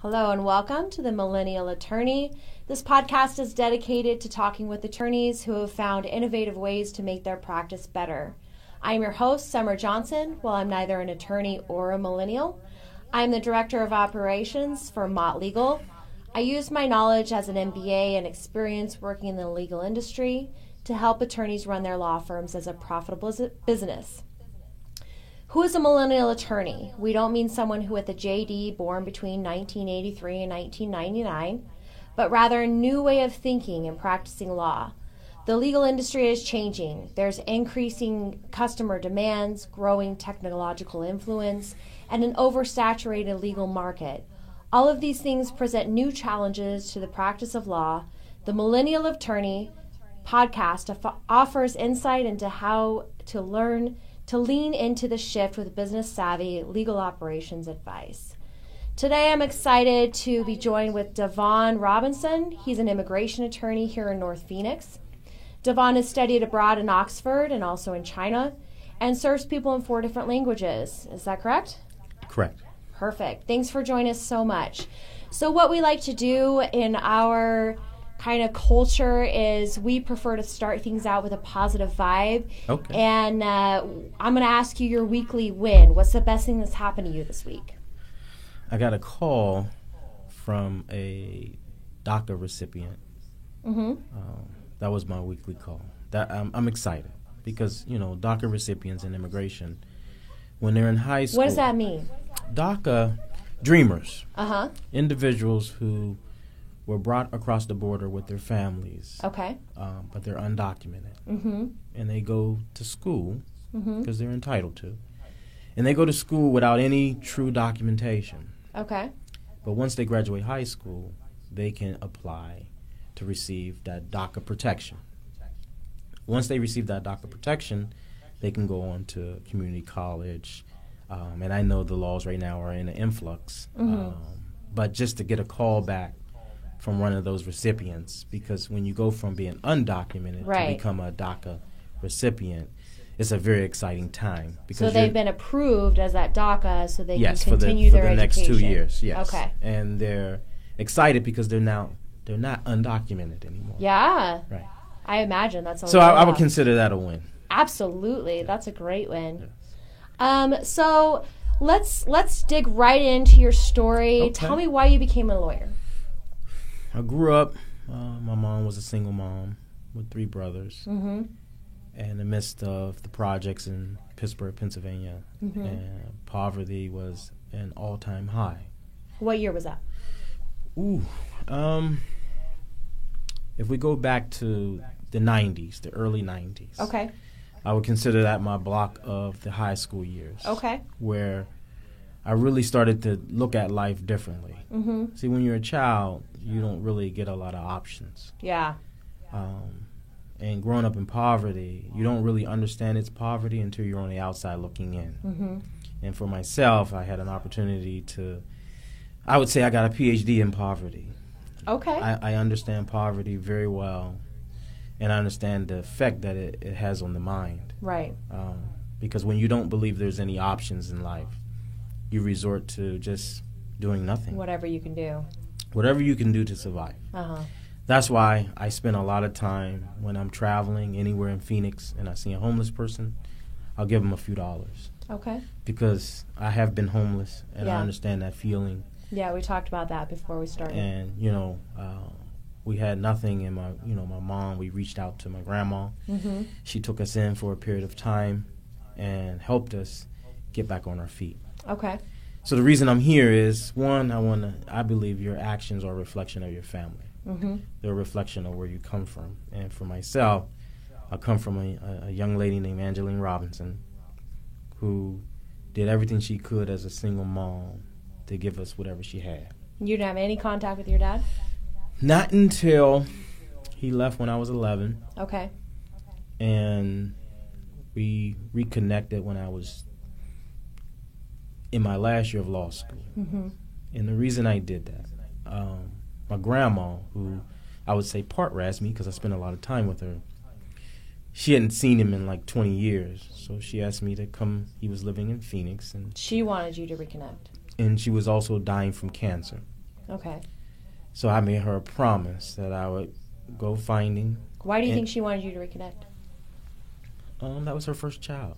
Hello and welcome to the Millennial Attorney. This podcast is dedicated to talking with attorneys who have found innovative ways to make their practice better. I am your host, Summer Johnson. While I'm neither an attorney or a millennial, I'm the Director of Operations for Mott Legal. I use my knowledge as an MBA and experience working in the legal industry to help attorneys run their law firms as a profitable business. Who is a millennial attorney? We don't mean someone who with a JD born between 1983 and 1999, but rather a new way of thinking and practicing law. The legal industry is changing. There's increasing customer demands, growing technological influence, and an oversaturated legal market. All of these things present new challenges to the practice of law. The Millennial Attorney podcast offers insight into how to lean into the shift with business-savvy legal operations advice. Today I'm excited to be joined with Devon Robinson. He's an immigration attorney here in North Phoenix. Devon has studied abroad in Oxford and also in China and serves people in 4 different languages. Is that correct? Correct. Perfect. Thanks for joining us so much. So what we like to do in our kind of culture is we prefer to start things out with a positive vibe. Okay. And I'm going to ask you your weekly win. What's the best thing that's happened to you this week? I got a call from a DACA recipient. Mm-hmm. That was my weekly call. That I'm excited because, DACA recipients in immigration, when they're in high school. What does that mean? DACA, dreamers. Uh-huh. Individuals who were brought across the border with their families. Okay. But they're undocumented. Mm-hmm. And they go to school Mm-hmm. because they're entitled to. And they go to school without any true documentation. Okay. But once they graduate high school, they can apply to receive that DACA protection. Once they receive that DACA protection, they can go on to community college. And I know the laws right now are in an influx. Mm-hmm. But just to get a call back from one of those recipients, because when you go from being undocumented Right. to become a DACA recipient, it's a very exciting time. Because So they've been approved as that DACA so they yes, can continue for their the next education. 2 years. Yes. Okay. And they're excited because they're not undocumented anymore. Yeah. Right. I imagine that's a So lot. I would consider that a win. Absolutely. Yeah. That's a great win. Yes. So let's dig right into your story. Okay. Tell me why you became a lawyer. I grew up, my mom was a single mom with 3 brothers. Mm-hmm. In the midst of the projects in Pittsburgh, Pennsylvania, Mm-hmm. and poverty was an all-time high. What year was that? If we go back to the 90s, the early 90s, Okay. I would consider that my block of the high school years. Okay. Where I really started to look at life differently. Mm-hmm. See, when you're a child, you don't really get a lot of options. Yeah. And growing up in poverty, you don't really understand its poverty until you're on the outside looking in. Mm-hmm. And for myself, I had an opportunity I would say I got a PhD in poverty. Okay. I understand poverty very well, and I understand the effect that it has on the mind. Right. Because when you don't believe there's any options in life, you resort to just doing nothing. Whatever you can do. Whatever you can do to survive. Uh-huh. That's why I spend a lot of time when I'm traveling anywhere in Phoenix and I see a homeless person, I'll give them a few dollars. Okay. Because I have been homeless and Yeah. I understand that feeling. Yeah, we talked about that before we started. And, we had nothing, and my mom, we reached out to my grandma. Mm-hmm. She took us in for a period of time and helped us get back on our feet. Okay. So the reason I'm here is, one, I believe your actions are a reflection of your family. Mm-hmm. They're a reflection of where you come from. And for myself, I come from a young lady named Angeline Robinson who did everything she could as a single mom to give us whatever she had. You didn't have any contact with your dad? Not until he left when I was 11, Okay. and we reconnected when I was in my last year of law school. Mm-hmm. And the reason I did that, my grandma, who I would say part raised me because I spent a lot of time with her, she hadn't seen him in like 20 years. So she asked me to come. He was living in Phoenix. And She wanted you to reconnect. she was also dying from cancer. Okay. So I made her a promise that I would go finding. Why do you think she wanted you to reconnect? That was her first child.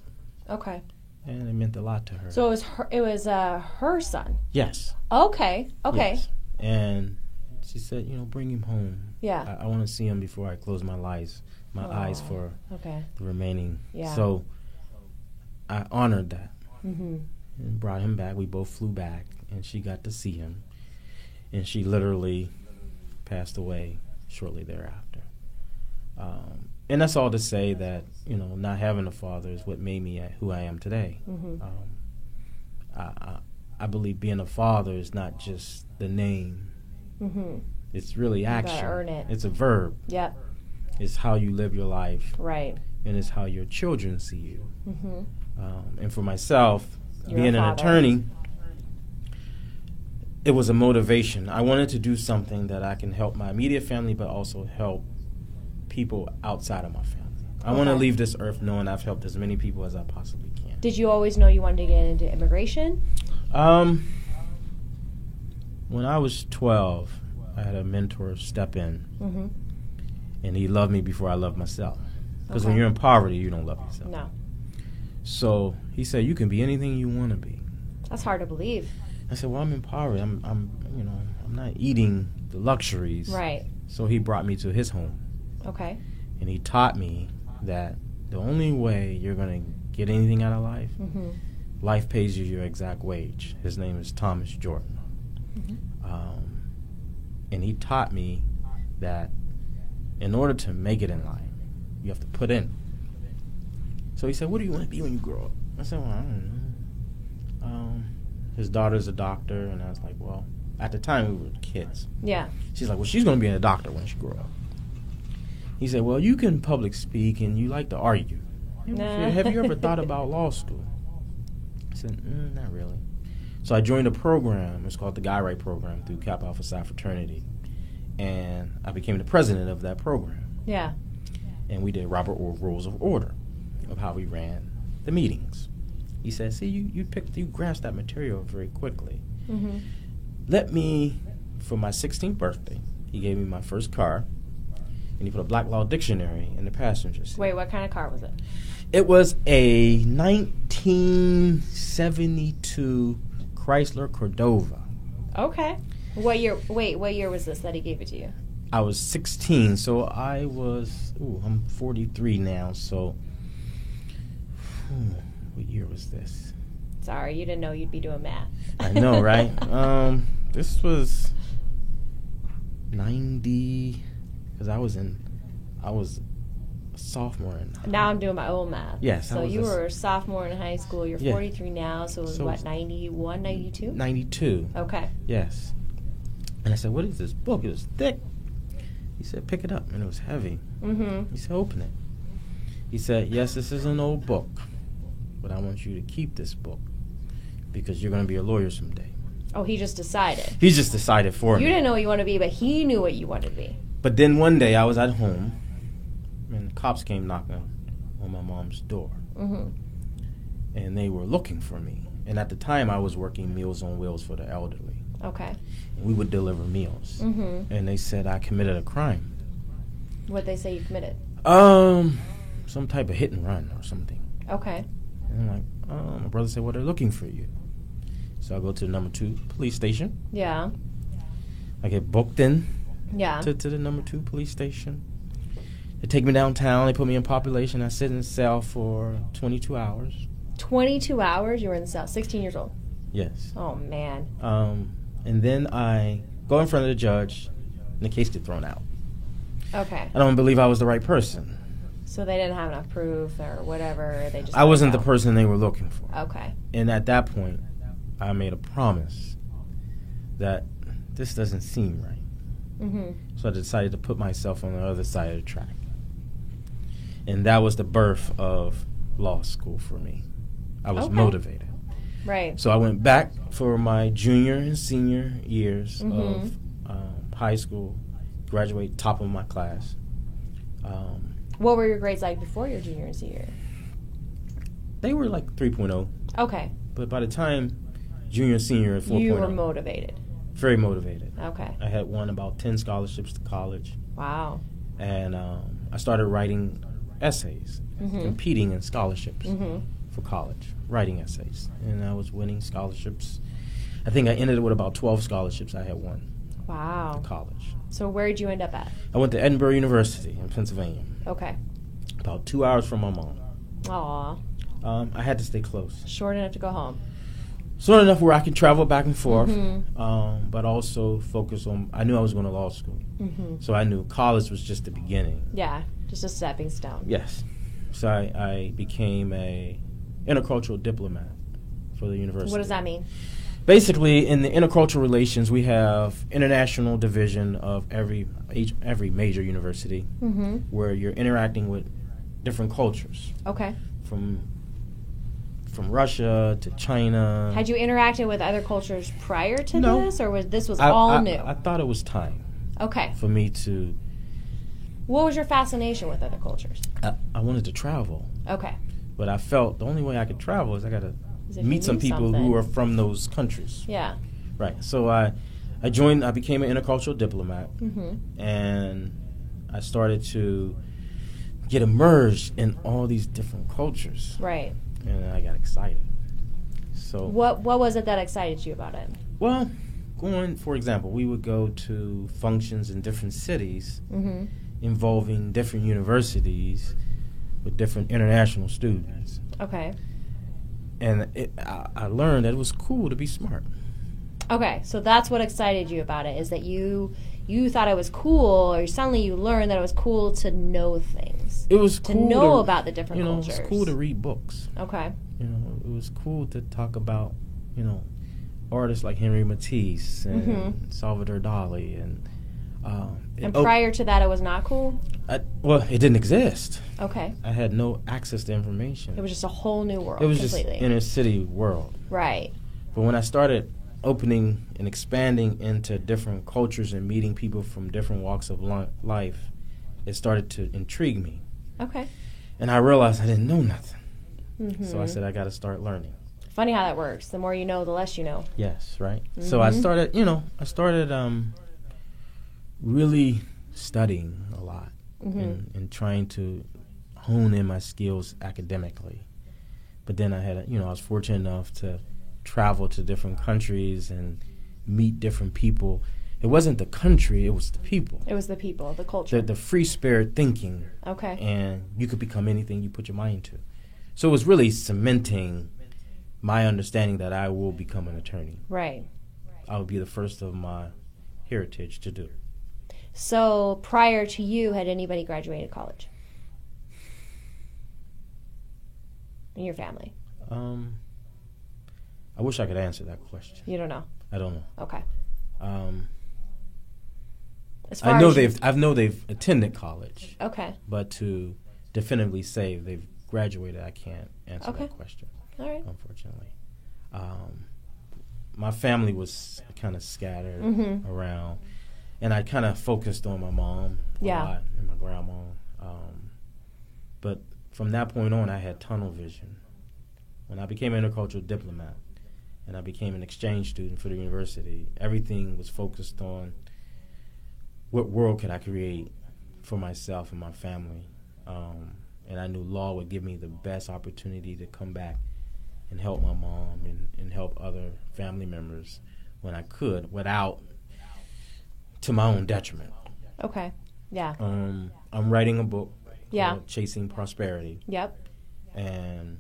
Okay. And it meant a lot to her. So it was her son. Yes. Okay. Yes. And she said, bring him home. Yeah. I want to see him before I close my eyes for the remaining. Yeah. So I honored that Mm-hmm. and brought him back. We both flew back, and she got to see him. And she literally passed away shortly thereafter. And that's all to say that, not having a father is what made me who I am today. Mm-hmm. I believe being a father is not just the name. Mm-hmm. It's really action. You gotta earn it. It's a verb. Yep. It's how you live your life. Right. And it's how your children see you. Mm-hmm. And for myself, You're being a an father. attorney, it was a motivation. I wanted to do something that I can help my immediate family, but also help people outside of my family. I want to Okay. leave this earth knowing I've helped as many people as I possibly can. Did you always know you wanted to get into immigration? When I was 12, I had a mentor step in, Mm-hmm. and he loved me before I loved myself. Because when Okay. you're in poverty, you don't love yourself. No. So he said, you can be anything you want to be. That's hard to believe. I said, well, I'm in poverty. I'm not eating the luxuries. Right. So he brought me to his home, Okay. and he taught me that the only way you're going to get anything out of life, Mm-hmm. life pays you your exact wage. His name is Thomas Jordan. Mm-hmm. And he taught me that in order to make it in life, you have to put in. So he said, what do you want to be when you grow up? I said, well, I don't know. His daughter's a doctor, and I was like, well, at the time we were kids. Yeah. She's like, well, she's going to be a doctor when she grows up. He said, well, you can public speak and you like to argue. Nah. Have you ever thought about law school? I said, not really. So I joined a program. It's called the Guy Wright Program through Kappa Alpha Psi Fraternity. And I became the president of that program. Yeah. And we did Robert Orr Rules of Order of how we ran the meetings. He said, see, you grasped that material very quickly. Mm-hmm. Let me, for my 16th birthday, he gave me my first car, and he put a Black Law Dictionary in the passenger seat. Wait, what kind of car was it? It was a 1972 Chrysler Cordova. Okay. What year was this that he gave it to you? I was 16, so I'm 43 now, so what year was this? Sorry, you didn't know you'd be doing math. I know, right? This was 90, because I was a sophomore in high. Now I'm doing my own math. Yes. So you were a sophomore in high school. You're Yeah. 43 now, so it was So what, 91, 92? 92. Okay. Yes. And I said, what is this book? It was thick. He said, pick it up. And it was heavy. Mm-hmm. He said, open it. He said, yes, this is an old book, but I want you to keep this book because you're going to be a lawyer someday. Oh, he just decided. He just decided for me. You didn't know what you wanted to be, but he knew what you wanted to be. But then one day I was at home, and the cops came knocking on my mom's door. Mm-hmm. And they were looking for me. And at the time, I was working Meals on Wheels for the elderly. Okay. And we would deliver meals. Mm-hmm. And they said I committed a crime. What'd they say you committed? Some type of hit and run or something. Okay. And I'm like, my brother said, well, they're looking for you. So I go to the number 2 police station. Yeah. I get booked in Yeah. to the number 2 police station. They take me downtown. They put me in population. I sit in the cell for 22 hours. 22 hours you were in the cell, 16 years old. Yes. Oh, man. And then I go in front of the judge, and the case gets thrown out. Okay. I don't believe I was the right person. So they didn't have enough proof or whatever. They just. I wasn't the let it person they were looking for. go. Okay. And at that point, I made a promise that this doesn't seem right. Mm-hmm. So I decided to put myself on the other side of the track. And that was the birth of law school for me. I was Okay. motivated. Right. So I went back for my junior and senior years Mm-hmm. of high school, graduate top of my class. What were your grades like before your junior and senior? They were like 3.0, Okay. but by the time junior and senior at 4.0. You were motivated. Very motivated. Okay. I had won about 10 scholarships to college. Wow. And I started writing essays, competing in scholarships for college, writing essays. And I was winning scholarships. I think I ended with about 12 scholarships I had won Wow. to college. So where did you end up at? I went to Edinburgh University in Pennsylvania, Okay. about 2 hours from my mom. Aw. I had to stay close. Short enough to go home. Short enough where I could travel back and forth, but also focus on, I knew I was going to law school. So I knew college was just the beginning. Yeah. Just a stepping stone. Yes. So I became a intercultural diplomat for the university. What does that mean? Basically, in the intercultural relations, we have international division of every major university where you're interacting with different cultures. Okay. From Russia to China. Had you interacted with other cultures prior to No. this, or was this all new? I thought it was time Okay. for me to. What was your fascination with other cultures? I wanted to travel, Okay. but I felt the only way I could travel is I got to As if you meet some knew people something. who are from those countries. Yeah. Right. So I became an intercultural diplomat, Mm-hmm. and I started to get immersed in all these different cultures, Right. and I got excited. So What was it that excited you about it? well, for example, we would go to functions in different cities Mm-hmm. involving different universities with different international students. Okay. And I learned that it was cool to be smart. Okay, so that's what excited you about it, is that you thought it was cool, or suddenly you learned that it was cool to know things. It was To cool know about the different cultures. It was cool to read books. Okay. It was cool to talk about, artists like Henry Matisse and Salvador Dali. And prior to that, it was not cool? It didn't exist. Okay. I had no access to information. It was just a whole new world. It was completely. just inner city world. Right. But when I started opening and expanding into different cultures and meeting people from different walks of life, it started to intrigue me. Okay. And I realized I didn't know nothing. Mm-hmm. So I said, I got to start learning. Funny how that works. The more you know, the less you know. Yes, right? So I started, really studying a lot and trying to hone in my skills academically. But then I was fortunate enough to travel to different countries and meet different people. It wasn't the country, it was the people. It was the people, the culture. The free spirit thinking. Okay. And you could become anything you put your mind to. So it was really cementing my understanding that I will become an attorney. Right. I would be the first of my heritage to do. So prior to you, had anybody graduated college? In your family? I wish I could answer that question. You don't know? I don't know. Okay. As I far know as I know they've attended college, Okay. but to definitively say they've graduated, I can't answer Okay. that question, All right. unfortunately. My family was kind of scattered around, and I kind of focused on my mom a lot and my grandma. But from that point on, I had tunnel vision. When I became an intercultural diplomat and I became an exchange student for the university, everything was focused on what world could I create for myself and my family. And I knew law would give me the best opportunity to come back and help my mom and help other family members when I could, without to my own detriment. Okay. Yeah. I'm writing a book Yeah. called Chasing Prosperity, Yep. and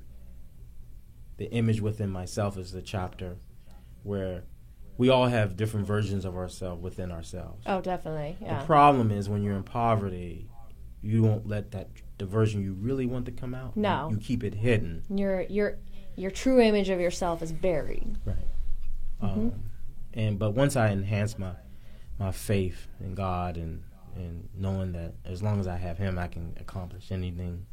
the image within myself is the chapter where we all have different versions of ourselves within ourselves. Oh, definitely. Yeah. The problem is when you're in poverty, you won't let the version you really want to come out. No. You keep it hidden. Your true image of yourself is buried. Right. But once I enhance my faith in God and knowing that as long as I have Him, I can accomplish anything.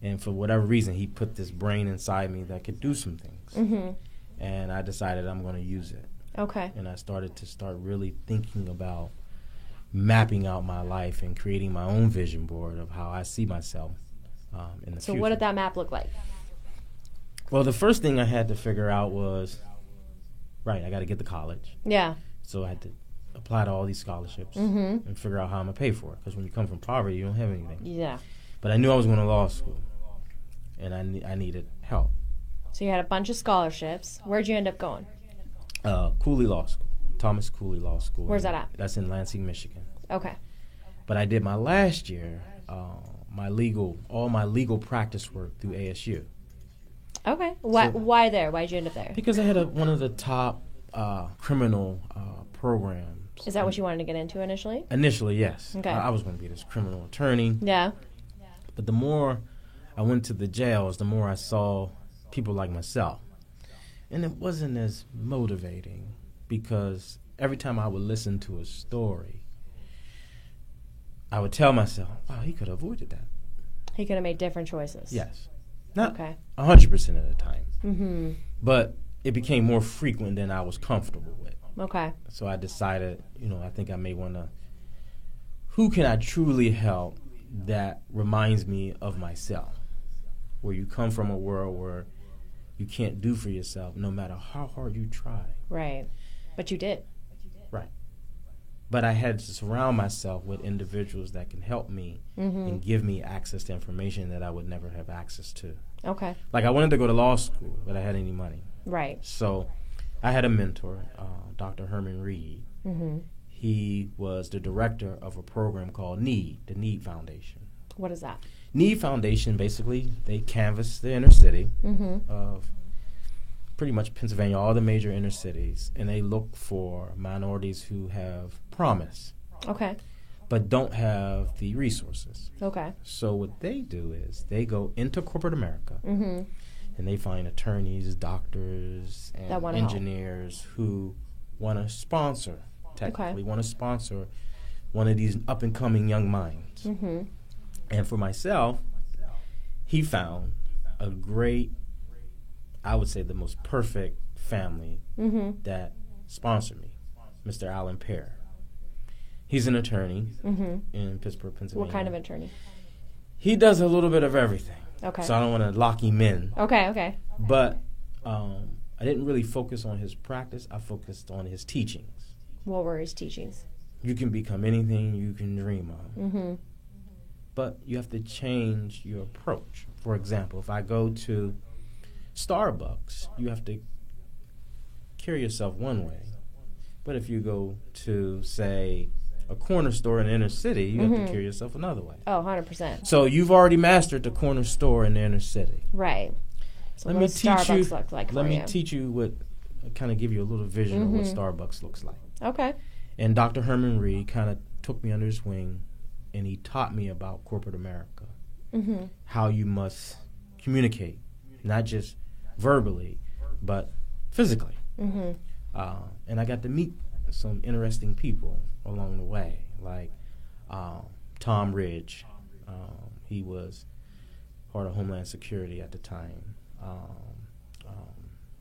And for whatever reason, He put this brain inside me that could do some things. And I decided I'm going to use it. Okay. And I started really thinking about mapping out my life and creating my own vision board of how I see myself in the So future. what did that map look like? Well, the first thing I had to figure out was, I got to get to college. Yeah. So I had to apply to all these scholarships Mm-hmm. and figure out how I'm going to pay for it. Because when you come from poverty, you don't have anything. Yeah. But I knew I was going to law school, and I needed help. So you had a bunch of scholarships. Where'd you end up going? Cooley Law School, Thomas Cooley Law School. Where's that at? That's in Lansing, Michigan. Okay. But I did my last year, all my legal practice work through ASU. Okay. Why? So- Why there? Why'd you end up there? Because I had one of the top criminal programs. Is that what you wanted to get into initially? Initially, yes. Okay. I was going to be this criminal attorney. Yeah. But the more I went to the jails, the more I saw people like myself. And it wasn't as motivating because every time I would listen to a story, I would tell myself, wow, he could have avoided that. He could have made different choices. Yes. Not Okay. 100% of the time. Mm-hmm. But it became more frequent than I was comfortable with. Okay. So I decided, I think I may want to, who can I truly help that reminds me of myself? Where you come from a world where you can't do for yourself no matter how hard you try. Right. But you did. Right. But I had to surround myself with individuals that can help me Mm-hmm. and give me access to information that I would never have access to. Okay. Like I wanted to go to law school, but I had any money. Right. So I had a mentor, Dr. Herman Reed. Mm-hmm. He was the director of a program called NEED, the NEED Foundation. What is that? NEED Foundation, basically, they canvass the inner city Mm-hmm. of pretty much Pennsylvania, all the major inner cities, and they look for minorities who have promise Okay. but don't have the resources. Okay. So what they do is they go into corporate America Mm-hmm. and they find attorneys, doctors, That and wanna help. engineers who want to sponsor, technically, want to sponsor one of these up-and-coming young minds. Mm-hmm. And for myself, he found a great, I would say the most perfect family Mm-hmm. that sponsored me, Mr. Alan Pear. He's an attorney Mm-hmm. in Pittsburgh, Pennsylvania. What kind of attorney? He does a little bit of everything. Okay. So I don't want to lock him in. Okay. Okay. But I didn't really focus on his practice. I focused on his teachings. What were his teachings? You can become anything you can dream of. Mm-hmm. But you have to change your approach. For example, if I go to Starbucks, you have to carry yourself one way. But if you go to, say, a corner store in the inner city, you have to carry yourself another way. Oh, 100%. So you've already mastered the corner store in the inner city. Right. So Let what me does teach Starbucks you. look like Let for me you? teach you what, kind of give you a little vision of what Starbucks looks like. Okay. And Dr. Herman Reed kind of took me under his wing, and he taught me about corporate America, Mm-hmm. how you must communicate, not just verbally, but physically. Mm-hmm. And I got to meet some interesting people along the way, like Tom Ridge. He was part of Homeland Security at the time.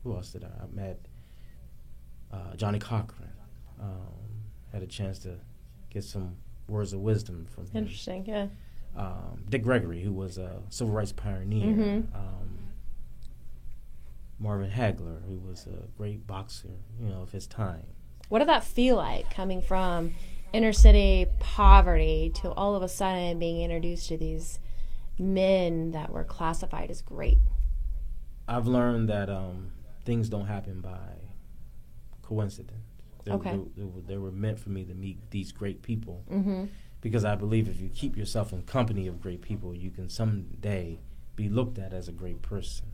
Who else did I met? Johnny Cochran. Had a chance to get some words of wisdom from him. Interesting. Yeah. Dick Gregory, who was a civil rights pioneer. Mhm. Marvin Hagler, who was a great boxer, of his time. What did that feel like coming from inner city poverty to all of a sudden being introduced to these men that were classified as great? I've learned that things don't happen by coincidence. Okay. They were meant for me to meet these great people, Mm-hmm. because I believe if you keep yourself in company of great people, you can someday be looked at as a great person.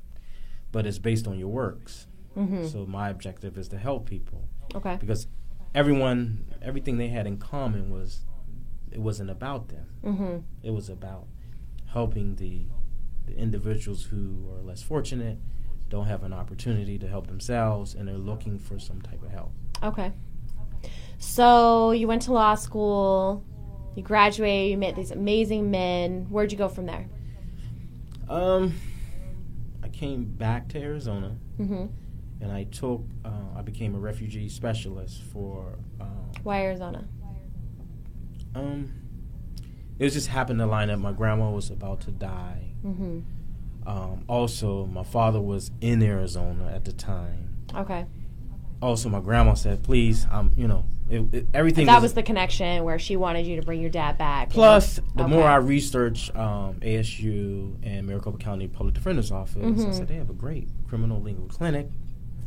But it's based on your works. Mm-hmm. So my objective is to help people, Okay. because everything they had in common it wasn't about them. Mm-hmm. It was about helping the individuals who are less fortunate, don't have an opportunity to help themselves, and they're looking for some type of help. Okay. So you went to law school, you graduated, you met these amazing men. Where'd you go from there? I came back to Arizona, Mm-hmm. and I became a refugee specialist for. Why Arizona? It just happened to line up. My grandma was about to die. Mm-hmm. Also, my father was in Arizona at the time. Okay. also my grandma said, please, everything. That was the connection where she wanted you to bring your dad back. Plus, the more I researched ASU and Maricopa County Public Defender's Office, I said they have a great criminal legal clinic.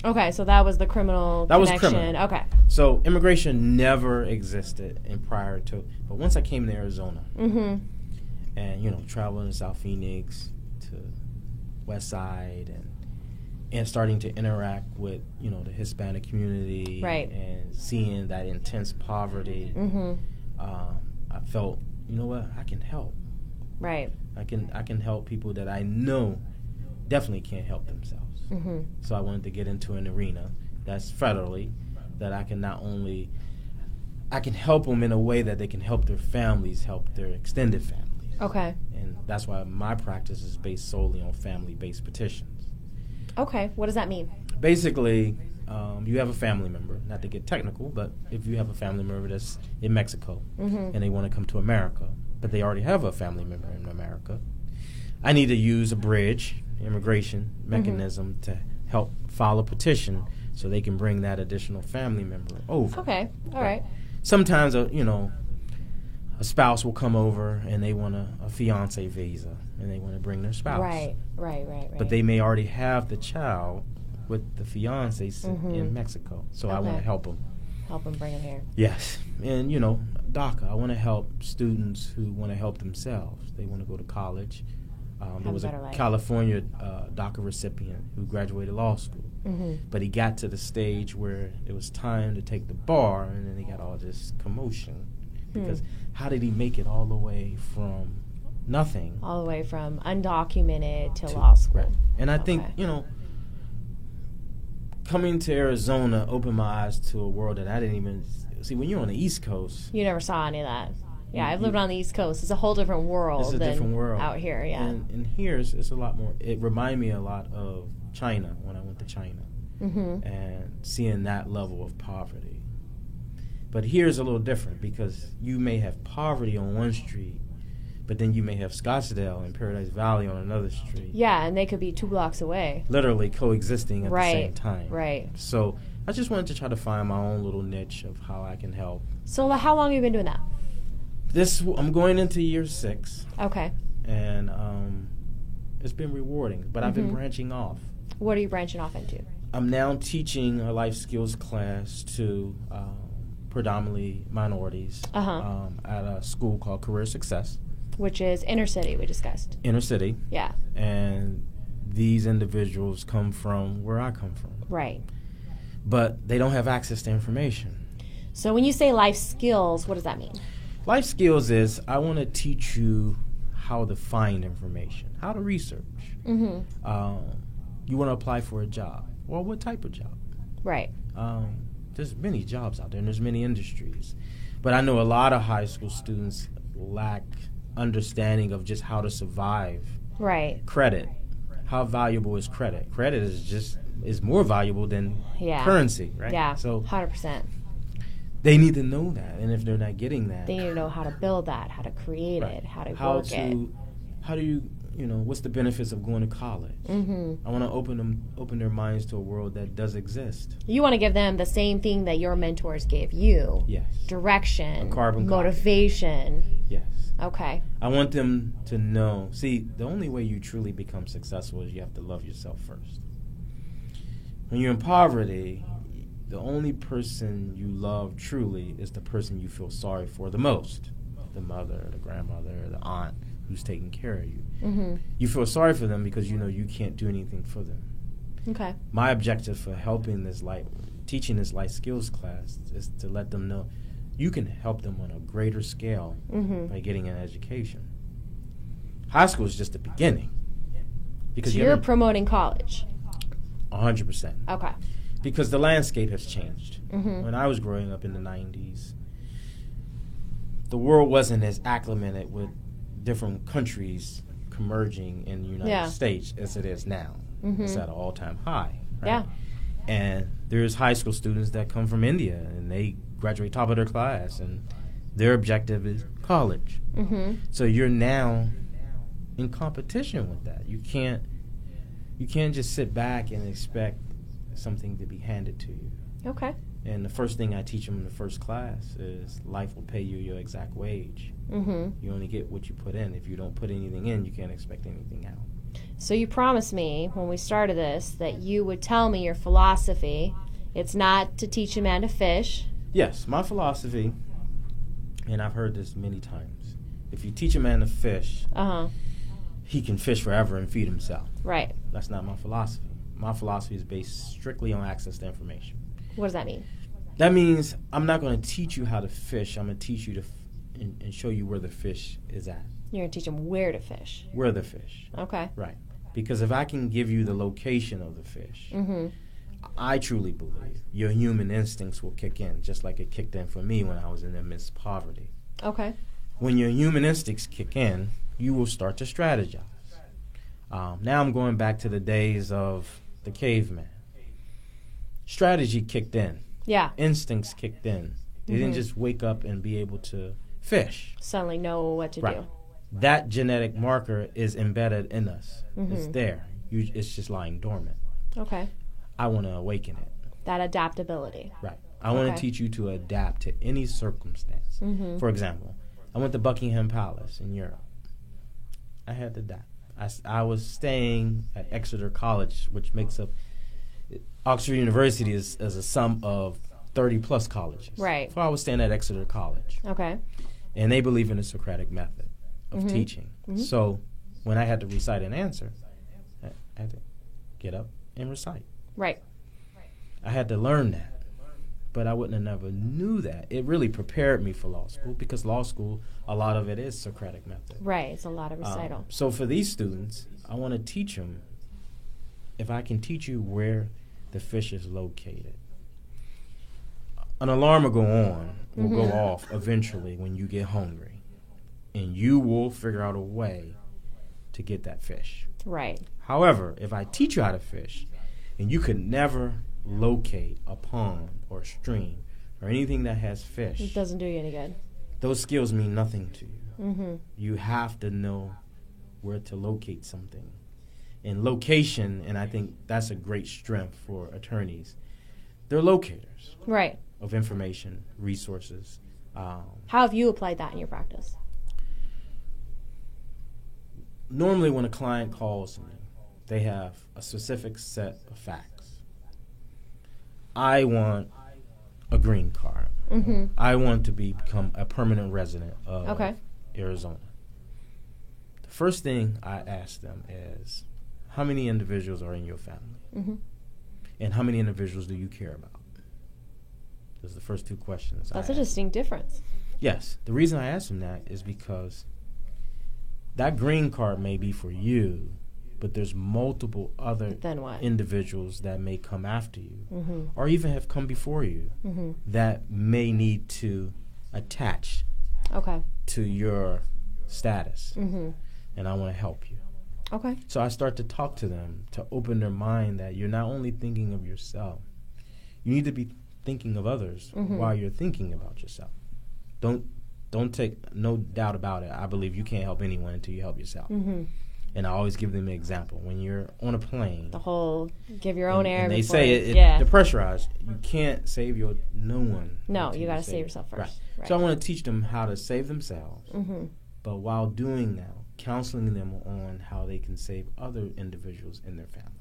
Okay, so that was the criminal connection. Was criminal. Okay. So immigration never existed prior to, but once I came to Arizona, and traveling to South Phoenix, to West Side, and starting to interact with the Hispanic community, right, and seeing that intense poverty, I felt, I can help. Right. I can help people that I know definitely can't help themselves. So I wanted to get into an arena that's federally, that I can help them in a way that they can help their families, help their extended families. Okay. And that's why my practice is based solely on family-based petitions. Okay. What does that mean? Basically, you have a family member, not to get technical, but if you have a family member that's in Mexico and they want to come to America, but they already have a family member in America, I need to use a bridge, immigration mechanism to help file a petition so they can bring that additional family member over. Okay. All right. Sometimes, a spouse will come over and they want a fiance visa and they want to bring their spouse. Right. But they may already have the child with the fiance in Mexico. So I want to help them. Help them bring them here. Yes. And, DACA, I want to help students who want to help themselves. They want to go to college. There was a California DACA recipient who graduated law school. But he got to the stage where it was time to take the bar, and then he got all this commotion. Because how did he make it all the way from nothing? All the way from undocumented to law school. Right. And I think, coming to Arizona opened my eyes to a world that I didn't even see. When you're on the East Coast, you never saw any of that. Yeah, I've lived on the East Coast. It's a whole different world than out here, yeah. And here it's a lot more. It reminded me a lot of China when I went to China and seeing that level of poverty. But here's a little different because you may have poverty on one street, but then you may have Scottsdale and Paradise Valley on another street. Yeah, and they could be 2 blocks away. Literally coexisting at the same time. Right. So I just wanted to try to find my own little niche of how I can help. So how long have you been doing that? I'm going into year 6. Okay. And it's been rewarding, but I've been branching off. What are you branching off into? I'm now teaching a life skills class to predominantly minorities at a school called Career Success. Which is inner city, we discussed. Inner city. Yeah. And these individuals come from where I come from. Right. But they don't have access to information. So when you say life skills, what does that mean? Life skills is I want to teach you how to find information, how to research. You want to apply for a job. Well, what type of job? Right. There's many jobs out there, and there's many industries. But I know a lot of high school students lack understanding of just how to survive. Right. Credit. How valuable is credit? Credit is more valuable than currency, right? Yeah, so 100%. They need to know that, and if they're not getting that, they need to know how to build that, how to create it, how to work it. How do you, what's the benefits of going to college? I want to open their minds to a world that does exist. You want to give them the same thing that your mentors gave you. Yes. Direction. A carbon motivation. copy. Yes. Okay. I want them to know. See, the only way you truly become successful is you have to love yourself first. When you're in poverty, the only person you love truly is the person you feel sorry for the most. The mother, the grandmother, the aunt who's taking care of you. You feel sorry for them because you know you can't do anything for them. Okay. My objective for teaching this life skills class is to let them know you can help them on a greater scale by getting an education. High school is just the beginning. Because so you're promoting college. 100%. Okay. Because the landscape has changed. When I was growing up in the 90s, the world wasn't as acclimated with different countries converging in the United States as it is now. It's at an all-time high. Right? Yeah. And there's high school students that come from India, and they graduate top of their class, and their objective is college. So you're now in competition with that. You can't just sit back and expect something to be handed to you. Okay. And the first thing I teach them in the first class is life will pay you your exact wage. Mm-hmm. You only get what you put in. If you don't put anything in, you can't expect anything out. So you promised me when we started this that you would tell me your philosophy. It's not to teach a man to fish. Yes, my philosophy, and I've heard this many times, if you teach a man to fish, Uh-huh. he can fish forever and feed himself. Right. That's not my philosophy. My philosophy is based strictly on access to information. What does that mean? That means I'm not going to teach you how to fish. I'm going to teach you and show you where the fish is at. You're going to teach them where to fish. Where the fish. Okay. Right. Because if I can give you the location of the fish, Mm-hmm. I truly believe your human instincts will kick in, just like it kicked in for me when I was in the midst of poverty. Okay. When your human instincts kick in, you will start to strategize. Now I'm going back to the days of the caveman. Strategy kicked in. Yeah. Instincts kicked in. They didn't just wake up and be able to fish. Suddenly know what to Right. do. That genetic marker is embedded in us. Mm-hmm. It's there. It's just lying dormant. Okay. I want to awaken it. That adaptability. Right. I want Okay. to teach you to adapt to any circumstance. Mm-hmm. For example, I went to Buckingham Palace in Europe. I had to adapt. I was staying at Exeter College, which makes up Oxford University is a sum of 30-plus colleges. Right. So I was staying at Exeter College. Okay. And they believe in the Socratic method of Mm-hmm. teaching. Mm-hmm. So when I had to recite an answer, I had to get up and recite. Right. I had to learn that. But I wouldn't have never knew that. It really prepared me for law school because law school, a lot of it is Socratic method. Right. It's a lot of recital. So for these students, I want to teach them, if I can teach you where the fish is located. An alarm will go off eventually when you get hungry. And you will figure out a way to get that fish. Right. However, if I teach you how to fish, and you could never locate a pond or stream or anything that has fish, It doesn't do you any good. those skills mean nothing to you. Mm-hmm. You have to know where to locate something. And location, and I think that's a great strength for attorneys, they're locators Right. of information, resources. How have you applied that in your practice? Normally when a client calls me, they have a specific set of facts. I want a green card. Mm-hmm. I want to become a permanent resident of Okay. Arizona. The first thing I ask them is, how many individuals are in your family? Mm-hmm. And how many individuals do you care about? Those are the first two questions. That's I a ask. distinct difference. Yes. The reason I ask them that is because that green card may be for you, but there's multiple other Then what? individuals that may come after you Mm-hmm. or even have come before you Mm-hmm. that may need to attach Okay. to your status. Mm-hmm. And I want to help you. Okay. So I start to talk to them to open their mind that you're not only thinking of yourself, you need to be thinking of others while you're thinking about yourself. Don't take no doubt about it. I believe you can't help anyone until you help yourself. Mm-hmm. And I always give them an example. When you're on a plane, The whole give your own air. and they before say you- it, yeah. the pressurized, you can't save no one. No, until you got to save yourself first. Right. Right. So I want to teach them how to save themselves, Mm-hmm. but while doing that, counseling them on how they can save other individuals in their family.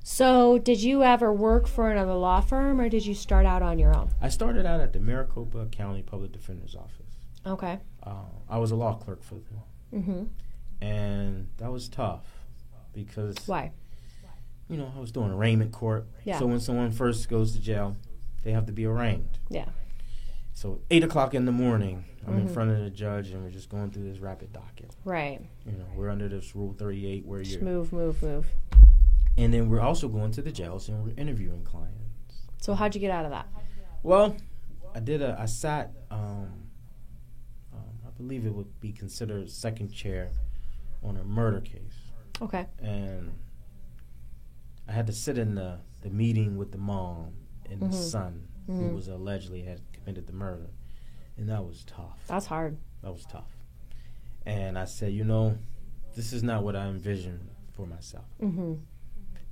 So, did you ever work for another law firm, or did you start out on your own? I started out at the Maricopa County Public Defender's Office. Okay. I was a law clerk for them, Mm-hmm. and that was tough because Why? I was doing arraignment court. Yeah. So when someone first goes to jail, they have to be arraigned. Yeah. So 8 o'clock in the morning, I'm in Mhm. front of the judge, and we're just going through this rapid docket. Right. We're under this Rule 38 where Just you're, move. and then we're also going to the jails and we're interviewing clients. So, how'd you get out of that? Well, I sat, I believe it would be considered second chair on a murder case. Okay. And I had to sit in the meeting with the mom and the son who was allegedly had committed the murder. And that was tough. That's hard. That was tough. And I said, this is not what I envisioned for myself. Mm-hmm.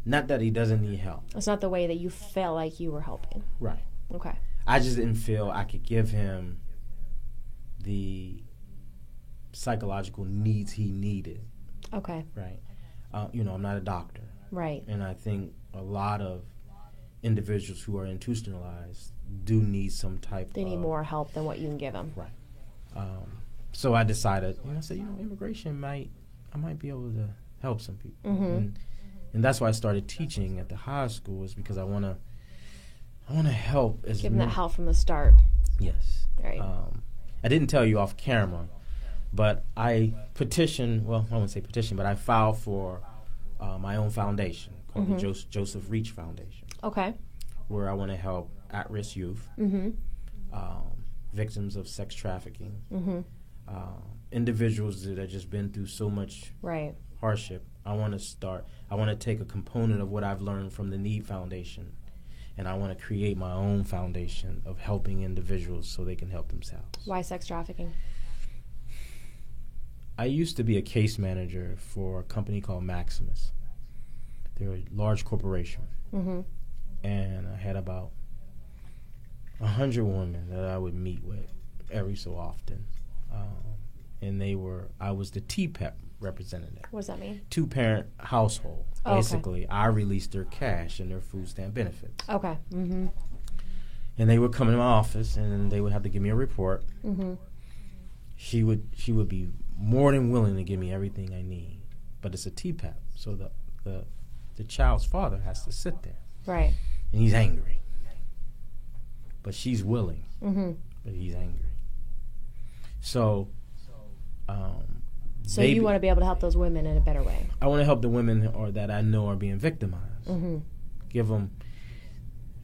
Not that he doesn't need help. It's not the way that you felt like you were helping. Right. Okay. I just didn't feel I could give him the psychological needs he needed. Okay. Right. I'm not a doctor. Right. And I think a lot of individuals who are institutionalized do need some type They need more help than what you can give them. Right. So I decided, immigration I might be able to help some people. Mm-hmm. And that's why I started teaching at the high school, is because I want to help. Give them that help from the start. Yes. Right. I didn't tell you off camera, but I petitioned, I wouldn't say petition, but I filed for my own foundation called the Joseph Reach Foundation. Okay. Where I want to help at-risk youth, victims of sex trafficking, individuals that have just been through so much hardship. I want to take a component of what I've learned from the Need Foundation, and I want to create my own foundation of helping individuals so they can help themselves. Why sex trafficking? I used to be a case manager for a company called Maximus. They're a large corporation. Mm-hmm. And I had about 100 women that I would meet with every so often. And I was the TPEP representative. What does that mean? Two-parent household. Oh, basically, I released their cash and their food stamp benefits. Okay. Mm-hmm. And they would come in my office, and they would have to give me a report. Mm-hmm. She would be more than willing to give me everything I need, but it's a TPEP, so the child's father has to sit there. Right. And he's angry, but she's willing, but he's angry. So you want to be able to help those women in a better way. I want to help the women that I know are being victimized. Mm-hmm. Give them,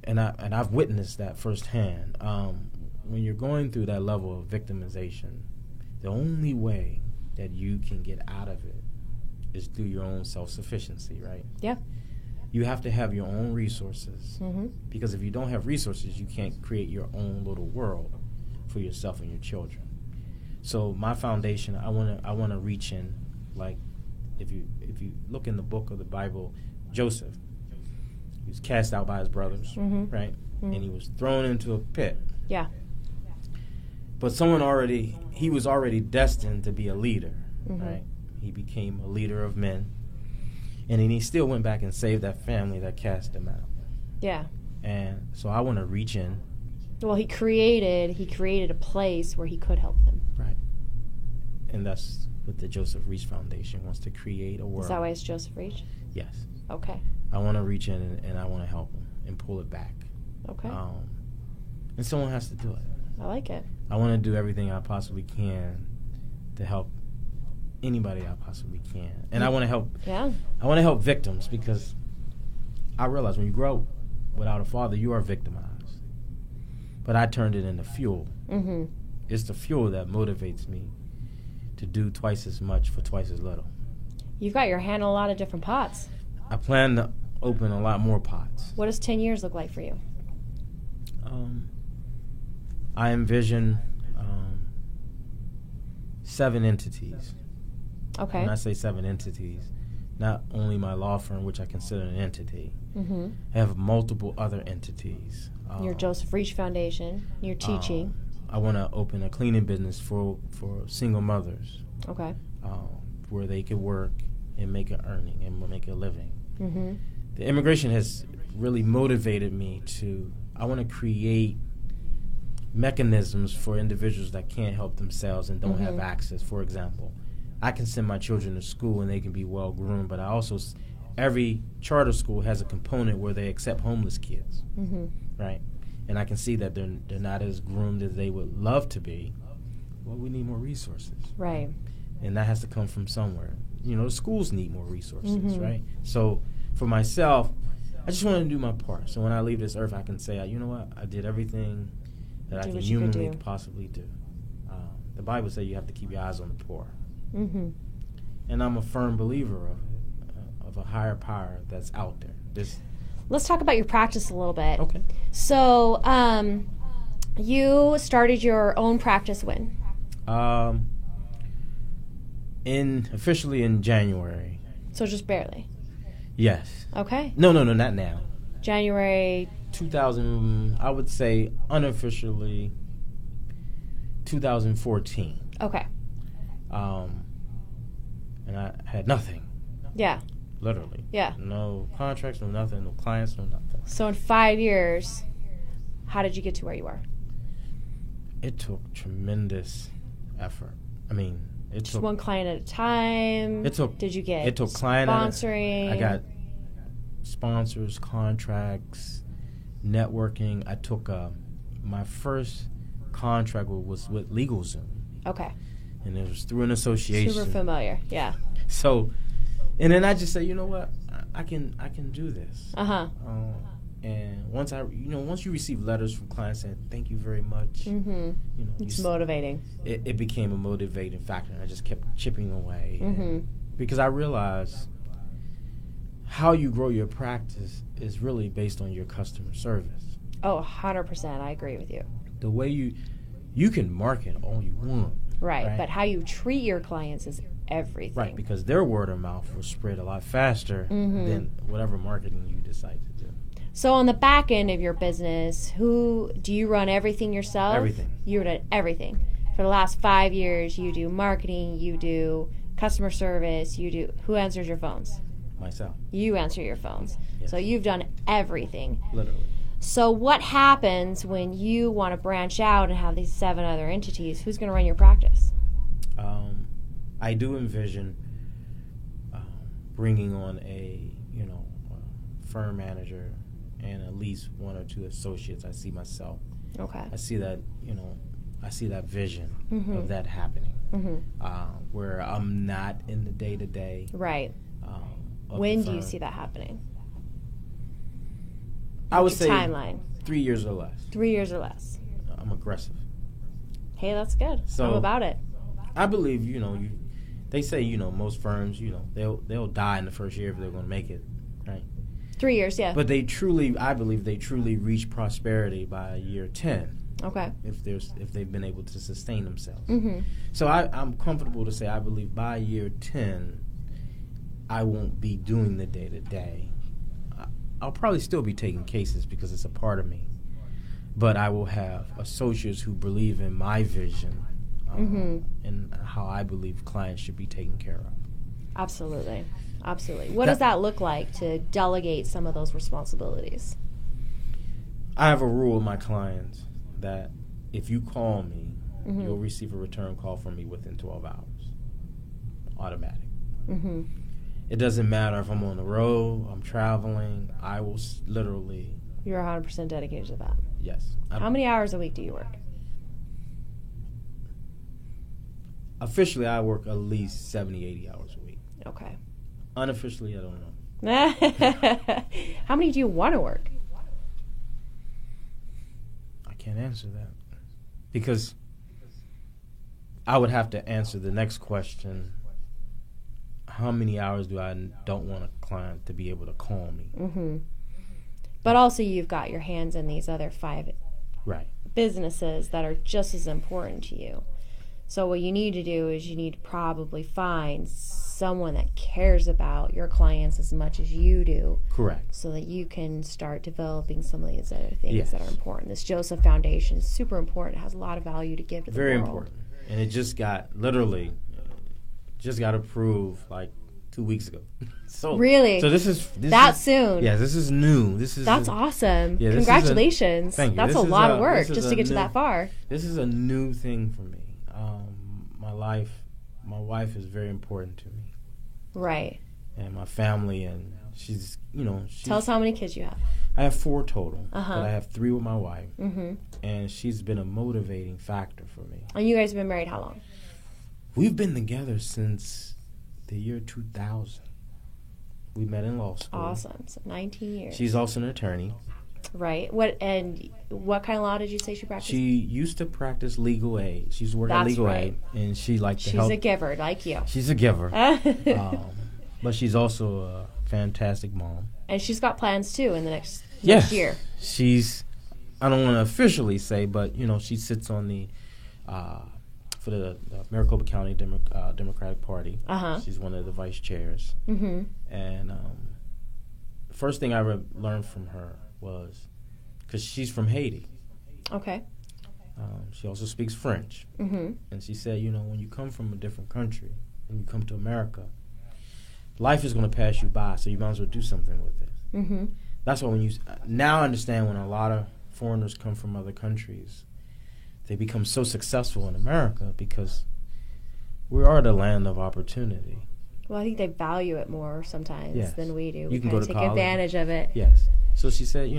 and I've witnessed that firsthand. When you're going through that level of victimization, the only way that you can get out of it is through your own self-sufficiency, right? Yeah. You have to have your own resources, because if you don't have resources, you can't create your own little world for yourself and your children. So my foundation, I want to reach in, like if you look in the book of the Bible, Joseph, he was cast out by his brothers, right? Mm-hmm. And he was thrown into a pit. Yeah. But he was already destined to be a leader, right? He became a leader of men. And then he still went back and saved that family that cast him out. Yeah. And so I want to reach in. Well, he created a place where he could help them. Right. And that's what the Joseph Reach Foundation wants to create a world. Is that why it's Joseph Reach? Yes. Okay. I want to reach in and I want to help them and pull it back. Okay. And someone has to do it. I like it. I want to do everything I possibly can to help anybody I possibly can. And I want to help. Yeah. I want to help victims, because I realize when you grow up without a father, you are victimized. But I turned it into fuel. Mm-hmm. It's the fuel that motivates me to do twice as much for twice as little. You've got your hand in a lot of different pots. I plan to open a lot more pots. What does 10 years look like for you? I envision 7 entities. Okay. When I say 7 entities, not only my law firm, which I consider an entity, I have multiple other entities. Your Joseph Reach Foundation, your teaching. I want to open a cleaning business for single mothers. Okay. Where they could work and make an earning and make a living. Mm-hmm. The immigration has really motivated me I want to create mechanisms for individuals that can't help themselves and don't have access. For example, I can send my children to school and they can be well groomed, but every charter school has a component where they accept homeless kids, right? And I can see that they're not as groomed as they would love to be. Well, we need more resources, right? And that has to come from somewhere. The schools need more resources, right? So for myself, I just want to do my part. So when I leave this earth, I can say, you know what? I did everything that I can humanly possibly do. The Bible says you have to keep your eyes on the poor. Mm-hmm. And I'm a firm believer of a higher power that's out there. Let's talk about your practice a little bit. Okay. So you started your own practice when? Officially in January. So just barely. Yes. Okay. No, not now. January 2000, I would say unofficially 2014. Okay. And I had nothing. Yeah. Literally. Yeah. No contracts, no nothing, no clients, no nothing. So in 5 years, how did you get to where you are? It took tremendous effort. I mean, it Just took one client at a time. Did you get it took client sponsoring? I got sponsors, contracts, networking. I took my first contract was with LegalZoom. Okay. And it was through an association. Super familiar. Yeah. So, and then I just said, you know what, I can do this. And once you receive letters from clients saying thank you very much, It's motivating. It became a motivating factor, and I just kept chipping away because I realized how you grow your practice is really based on your customer service. Oh, 100%. I agree with you. The way you can market all you want, right? But how you treat your clients is everything. Right, because their word of mouth will spread a lot faster than whatever marketing you decide to do. So on the back end of your business, do you run everything yourself? Everything. You run everything. For the last 5 years, you do marketing, you do customer service, who answers your phones? Myself. You answer your phones. Yes. So you've done everything. Literally. So what happens when you want to branch out and have these 7 other entities? Who's going to run your practice? I do envision bringing on a firm manager and at least 1 or 2 associates. I see myself. Okay. I see that vision of that happening, where I'm not in the day-to-day. Right. When do you see that happening? I would say timeline. 3 years or less. 3 years or less. I'm aggressive. Hey, that's good. So, I'm about it. I believe they say most firms they'll die in the first year if they're going to make it, right? 3 years, yeah. But I believe they truly reach prosperity by year 10. Okay. If they've been able to sustain themselves. Mm-hmm. So I'm comfortable to say I believe by year 10, I won't be doing the day-to-day. I'll probably still be taking cases because it's a part of me. But I will have associates who believe in my vision and how I believe clients should be taken care of. Absolutely. What does that look like to delegate some of those responsibilities? I have a rule with my clients that if you call me, you'll receive a return call from me within 12 hours. Automatic. Mm-hmm. It doesn't matter if I'm on the road, I'm traveling, I will literally... You're 100% dedicated to that. Yes. How many hours a week do you work? Officially, I work at least 70, 80 hours a week. Okay. Unofficially, I don't know. How many do you want to work? I can't answer that. Because I would have to answer the next question. How many hours do I don't want a client to be able to call me? Mm-hmm. But also you've got your hands in these other 5 businesses that are just as important to you. So what you need to do is you need to probably find someone that cares about your clients as much as you do. Correct. So that you can start developing some of these other things that are important. This Joseph Foundation is super important. It has a lot of value to give to the world. Very important. And it just got approved like 2 weeks ago. So really? So this is soon. Yeah, this is new. That's awesome. Yeah, congratulations. Thank you. That's a lot of work just to get to that far. This is a new thing for me. My wife is very important to me. Right. And my family, and she's Tell us how many kids you have. I have 4 total, but I have 3 with my wife. Mm-hmm. And she's been a motivating factor for me. And you guys have been married how long? We've been together since the year 2000. We met in law school. Awesome. So 19 years. She's also an attorney. Right. What kind of law did you say she practiced? She used to practice legal aid. She used to work at legal aid, and she liked to help. She's a giver, like you. She's a giver. But she's also a fantastic mom. And she's got plans, too, in the next year. I don't want to officially say, but, she sits on the, for the Maricopa County Democratic Party. Uh-huh. She's one of the vice chairs. Mm-hmm. And first thing I learned from her was, because she's from Haiti. Okay. She also speaks French. Mm-hmm. And she said, when you come from a different country and you come to America, life is going to pass you by, so you might as well do something with it. Mm-hmm. That's why now I understand when a lot of foreigners come from other countries, they become so successful in America because we are the land of opportunity. Well, I think they value it more sometimes than we do. We can go to take college. Advantage of it. Yes. So she said,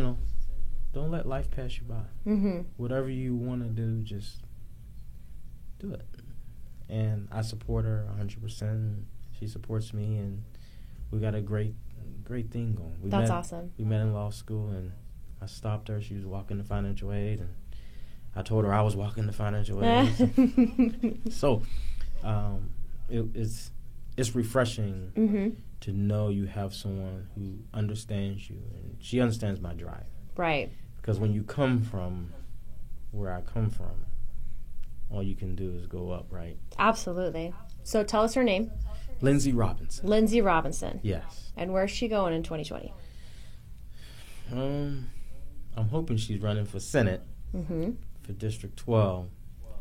don't let life pass you by. Mm-hmm. Whatever you want to do, just do it. And I support her 100%. She supports me, and we got a great thing going. That's awesome. We met in law school, and I stopped her. She was walking the financial aid, and I told her I was walking the financial aid. So it's refreshing mm-hmm. to know you have someone who understands you, and she understands my drive. Right. Because when you come from where I come from, all you can do is go up, right? Absolutely. So tell us her name. Lindsay Robinson. Lindsay Robinson. Yes. And where's she going in 2020? I'm hoping she's running for Senate mm-hmm. for District 12.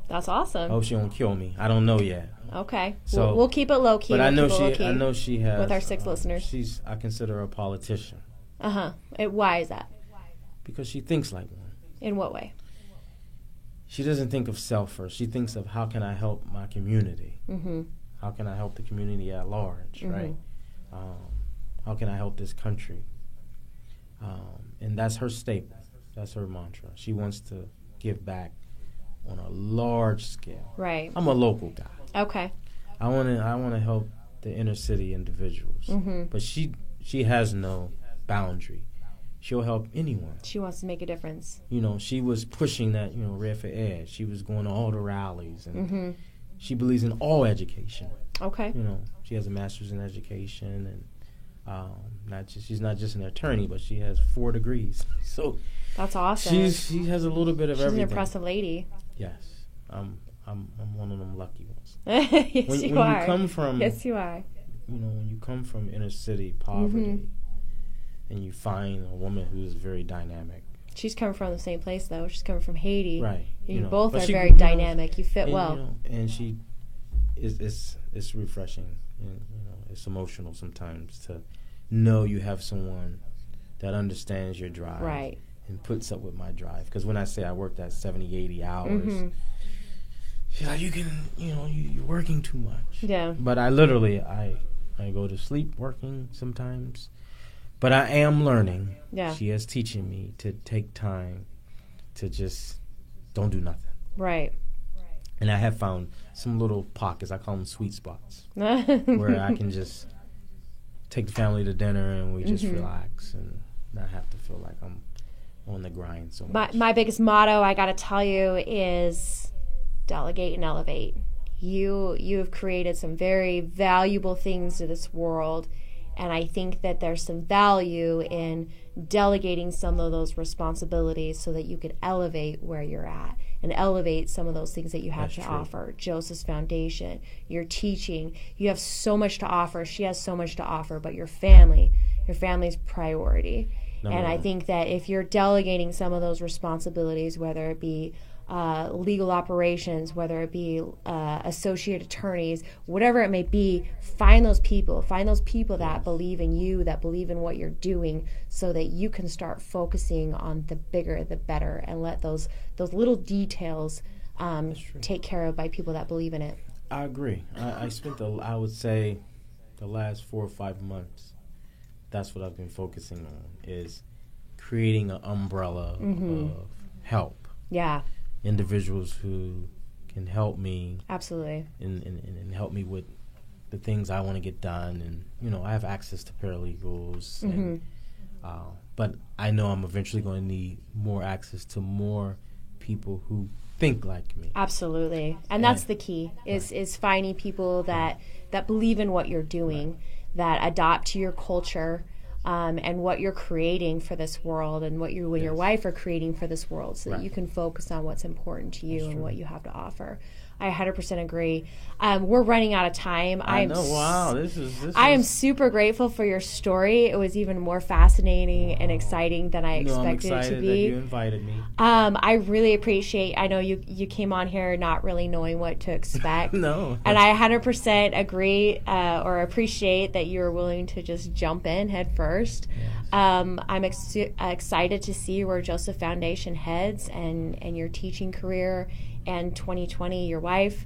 That's awesome. I hope she won't kill me. I don't know yet. Okay. So we'll keep it low key. But I know she has. With our 6 listeners. I consider her a politician. Uh-huh. Why is that? Because she thinks like one. In what way? She doesn't think of self first. She thinks of how can I help my community? Mm-hmm. How can I help the community at large, mm-hmm. right? How can I help this country? And that's her statement. That's her mantra. She wants to give back on a large scale. Right. I'm a local guy. Okay. I want to help the inner city individuals. Mm-hmm. But she has no boundary. She'll help anyone. She wants to make a difference. She was pushing that, Red for Ed. She was going to all the rallies, and mm-hmm. she believes in all education. Okay. She has a master's in education, and she's not just an attorney, but she has 4 degrees. So that's awesome. She has a little bit of everything. She's an impressive lady. Yes, I'm one of them lucky ones. Yes, when you are. You come from, yes, you are. When you come from inner city poverty, mm-hmm. and you find a woman who is very dynamic. She's coming from the same place, though. She's coming from Haiti. Right. You both are very dynamic. You fit well. And she it's refreshing, and it's emotional sometimes to know you have someone that understands your drive, right, and puts up with my drive. Because when I say I worked at 70, 80 hours, mm-hmm. she's like, you're working too much. Yeah. But I literally I go to sleep working sometimes. But I am learning. Yeah. She is teaching me to take time to just don't do nothing. Right. And I have found some little pockets, I call them sweet spots, where I can just take the family to dinner and we just mm-hmm. relax and not have to feel like I'm on the grind so much. My biggest motto, I got to tell you, is delegate and elevate. You have created some very valuable things to this world, and I think that there's some value in delegating some of those responsibilities so that you could elevate where you're at and elevate some of those things that you have to offer. Joseph's Foundation, your teaching, you have so much to offer. She has so much to offer, but your family's priority. And I think that if you're delegating some of those responsibilities, whether it be legal operations, whether it be associate attorneys, whatever it may be, find those people that believe in you, that believe in what you're doing, so that you can start focusing on the bigger, the better, and let those little details take care of by people that believe in it. I agree. I spent I would say the last 4 or 5 months, that's what I've been focusing on, is creating an umbrella mm-hmm. of help. Yeah. Individuals who can help me. Absolutely. And help me with the things I want to get done. And, I have access to paralegals. Mm-hmm. And, but I know I'm eventually going to need more access to more people who think like me. Absolutely. And that's the key, is finding people that believe in what you're doing, that adopt to your culture, and what you're creating for this world, and what you and your wife are creating for this world, so that you can focus on what's important to you and what you have to offer. I 100% agree. We're running out of time. I know. Wow, this I am super grateful for your story. It was even more fascinating and exciting than I expected I'm it to excited be. that you invited me. I really appreciate. I know you came on here not really knowing what to expect. No. And I 100% agree or appreciate that you were willing to just jump in head first. Yes. I'm excited to see where Joseph Foundation heads and your teaching career, and 2020, your wife.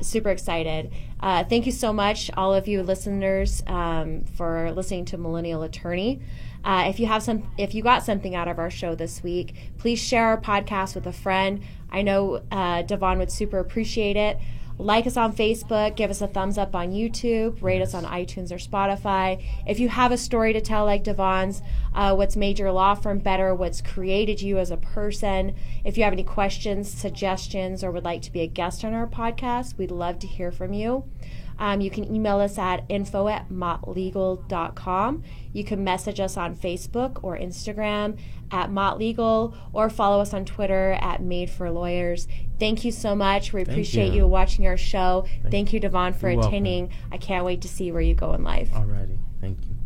Super excited. Thank you so much, all of you listeners, for listening to Millennial Attorney. If you got something out of our show this week, please share our podcast with a friend. I know Devon would super appreciate it. Like us on Facebook, give us a thumbs up on YouTube, rate us on iTunes or Spotify. If you have a story to tell like Devon's, what's made your law firm better, what's created you as a person, if you have any questions, suggestions, or would like to be a guest on our podcast, we'd love to hear from you. You can email us at info@mottlegal.com. You can message us on Facebook or Instagram at mottlegal, or follow us on Twitter at Made for Lawyers. Thank you so much. We appreciate you watching our show. Thank you, Devon, for attending. I can't wait to see where you go in life. Alrighty. Thank you.